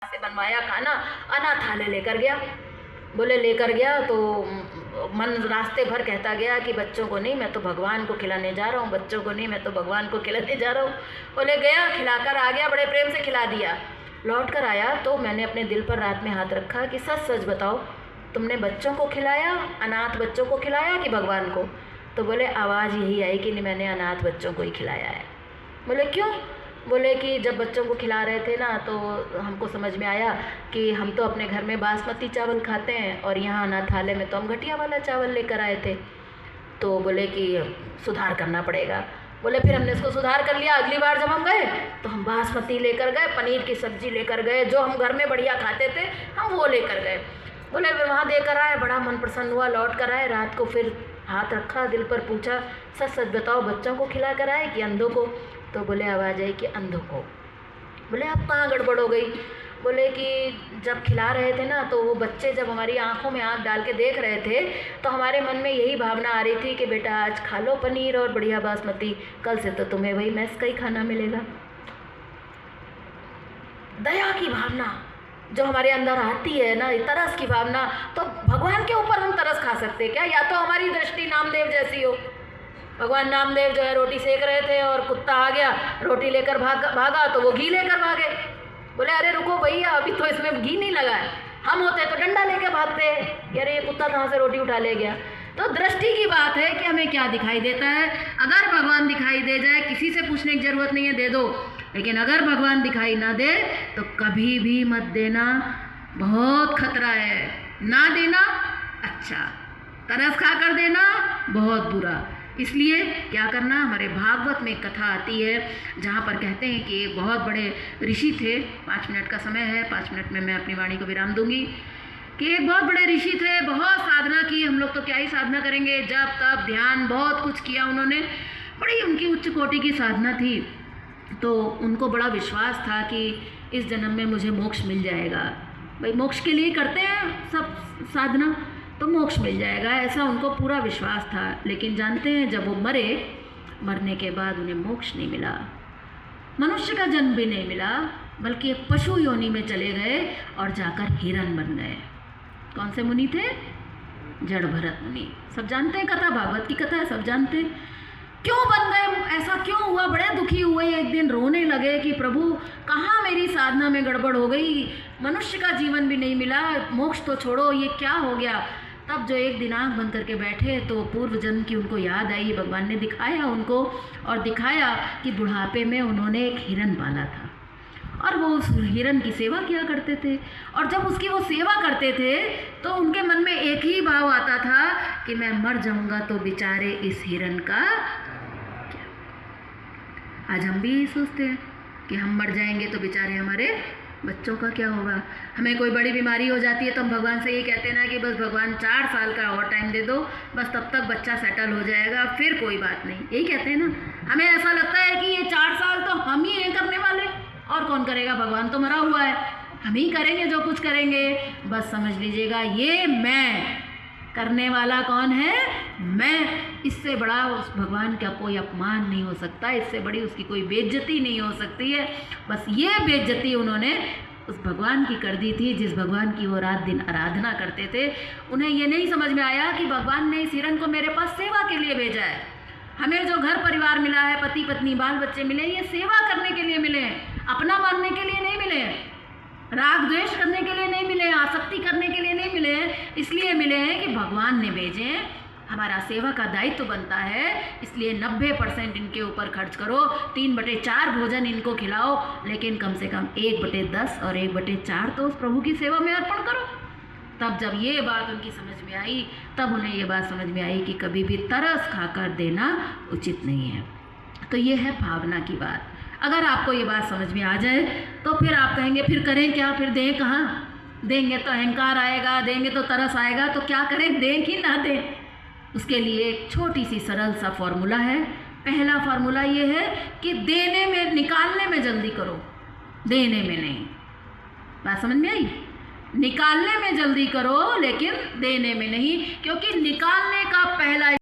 से बनवाया खाना अनाथालय लेकर गया। बोले लेकर गया तो मन रास्ते भर कहता गया कि बच्चों को नहीं, मैं तो भगवान को खिलाने जा रहा हूँ, बच्चों को नहीं, मैं तो भगवान को खिलाने जा रहा हूँ। बोले गया, खिलाकर आ गया, बड़े प्रेम से खिला दिया। लौट कर आया तो मैंने अपने दिल पर रात में हाथ रखा कि सच सच बताओ, तुमने बच्चों को खिलाया, अनाथ बच्चों को खिलाया कि भगवान को? तो बोले आवाज़ यही आई कि नहीं, मैंने अनाथ बच्चों को ही खिलाया है। बोले क्यों? बोले कि जब बच्चों को खिला रहे थे ना तो हमको समझ में आया कि हम तो अपने घर में बासमती चावल खाते हैं और यहाँ अनाथालय में तो हम घटिया वाला चावल लेकर आए थे, तो बोले कि सुधार करना पड़ेगा। बोले फिर हमने इसको सुधार कर लिया। अगली बार जब हम गए तो हम बासमती लेकर गए, पनीर की सब्ज़ी लेकर गए, जो हम घर में बढ़िया खाते थे हम वो लेकर गए। बोले फिर वहाँ देकर आए, बड़ा मन प्रसन्न हुआ, लौट कर आए। रात को फिर हाथ रखा दिल पर, पूछा सच सच बताओ, बच्चों को खिला कर आए कि अंधों को? तो बोले आवाज़ आई कि अंधों को। बोले अब कहाँ गड़बड़ हो गई? बोले कि जब खिला रहे थे ना तो वो बच्चे जब हमारी आंखों में आंख डाल के देख रहे थे तो हमारे मन में यही भावना आ रही थी कि बेटा आज खा लो पनीर और बढ़िया बासमती, कल से तो तुम्हें वही मैस का ही खाना मिलेगा। दया की भावना जो हमारे अंदर आती है ना, तरस की भावना, तो भगवान के ऊपर हम तरस खा सकते क्या? या तो हमारी दृष्टि नामदेव जैसी हो। भगवान नामदेव जो है रोटी सेक रहे थे और कुत्ता आ गया, रोटी लेकर भागा तो वो घी लेकर भागे। बोले अरे रुको भैया, अभी तो इसमें घी नहीं लगा है। हम होते तो डंडा लेकर भागते कि अरे ये कुत्ता कहाँ से रोटी उठा ले गया। तो दृष्टि की बात है कि हमें क्या दिखाई देता है। अगर भगवान दिखाई दे जाए, किसी से पूछने की जरूरत नहीं है, दे दो। लेकिन अगर भगवान दिखाई ना दे तो कभी भी मत देना, बहुत खतरा है। ना देना अच्छा, तरस खा कर देना बहुत बुरा। इसलिए क्या करना, हमारे भागवत में एक कथा आती है जहाँ पर कहते हैं कि एक बहुत बड़े ऋषि थे। 5 मिनट का समय है, 5 मिनट में मैं अपनी वाणी को विराम दूंगी। कि एक बहुत बड़े ऋषि थे, बहुत साधना की। हम लोग तो क्या ही साधना करेंगे, जप तप ध्यान बहुत कुछ किया उन्होंने, बड़ी उनकी उच्च कोटि की साधना थी। तो उनको बड़ा विश्वास था कि इस जन्म में मुझे मोक्ष मिल जाएगा। भाई मोक्ष के लिए करते हैं सब साधना, तो मोक्ष मिल जाएगा, ऐसा उनको पूरा विश्वास था। लेकिन जानते हैं जब वो मरे, मरने के बाद उन्हें मोक्ष नहीं मिला, मनुष्य का जन्म भी नहीं मिला, बल्कि एक पशु योनि में चले गए और जाकर हिरण बन गए। कौन से मुनि थे? जड़ भरत मुनि। सब जानते हैं कथा, भागवत की कथा है, सब जानते हैं। क्यों बन गए, ऐसा क्यों हुआ? बड़े दुखी हुए, एक दिन रोने लगे कि प्रभु कहाँ मेरी साधना में गड़बड़ हो गई, मनुष्य का जीवन भी नहीं मिला, मोक्ष तो छोड़ो, ये क्या हो गया। तब जो एक दिन आँख बंद करके बैठे तो पूर्व जन्म की उनको याद आई। भगवान ने दिखाया उनको और दिखाया कि बुढ़ापे में उन्होंने एक हिरण पाला था और वो उस हिरण की सेवा किया करते थे। और जब उसकी वो सेवा करते थे तो उनके मन में एक ही भाव आता था कि मैं मर जाऊंगा तो बेचारे इस हिरण का क्या। आज हम भी यही सोचते हैं कि हम मर जाएंगे तो बेचारे हमारे बच्चों का क्या होगा। हमें कोई बड़ी बीमारी हो जाती है तो हम भगवान से ये कहते हैं ना कि बस भगवान 4 साल का और टाइम दे दो, बस तब तक बच्चा सेटल हो जाएगा, फिर कोई बात नहीं, यही कहते हैं ना। हमें ऐसा लगता है कि ये 4 साल तो हम ही हैं करने वाले, और कौन करेगा, भगवान तो मरा हुआ है, हम ही करेंगे जो कुछ करेंगे। बस समझ लीजिएगा ये मैं करने वाला कौन है, मैं। इससे बड़ा उस भगवान का कोई अपमान नहीं हो सकता, इससे बड़ी उसकी कोई बेइज्जती नहीं हो सकती है। बस ये बेइज्जती उन्होंने उस भगवान की कर दी थी जिस भगवान की वो रात दिन आराधना करते थे। उन्हें ये नहीं समझ में आया कि भगवान ने इस हिरण को मेरे पास सेवा के लिए भेजा है। हमें जो घर परिवार मिला है, पति पत्नी बाल बच्चे मिले, ये सेवा करने के लिए मिले हैं, अपना मानने के लिए नहीं मिले, राग द्वेष करने के लिए नहीं मिले, आसक्ति करने के लिए नहीं मिले, इसलिए मिले हैं कि भगवान ने भेजे हैं। हमारा सेवा का दायित्व बनता है, इसलिए 90% इनके ऊपर खर्च करो, 3/4 भोजन इनको खिलाओ, लेकिन कम से कम 1/10 और 1/4 तो उस प्रभु की सेवा में अर्पण करो। तब जब ये बात उनकी समझ में आई, तब उन्हें ये बात समझ में आई कि कभी भी तरस खाकर देना उचित नहीं है। तो ये है भावना की बात। अगर आपको ये बात समझ में आ जाए तो फिर आप कहेंगे फिर करें क्या, फिर दें कहाँ? देंगे तो अहंकार आएगा, देंगे तो तरस आएगा, तो क्या करें, दें कि ना दें? उसके लिए एक छोटी सी सरल सा फॉर्मूला है। पहला फॉर्मूला ये है कि देने में, निकालने में जल्दी करो, देने में नहीं। बात समझ में आई? निकालने में जल्दी करो लेकिन देने में नहीं, क्योंकि निकालने का पहला